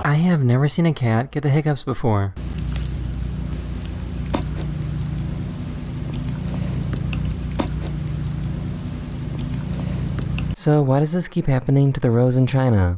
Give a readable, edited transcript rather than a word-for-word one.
I have never seen a cat get the hiccups before. So why does this keep happening to the rose in China?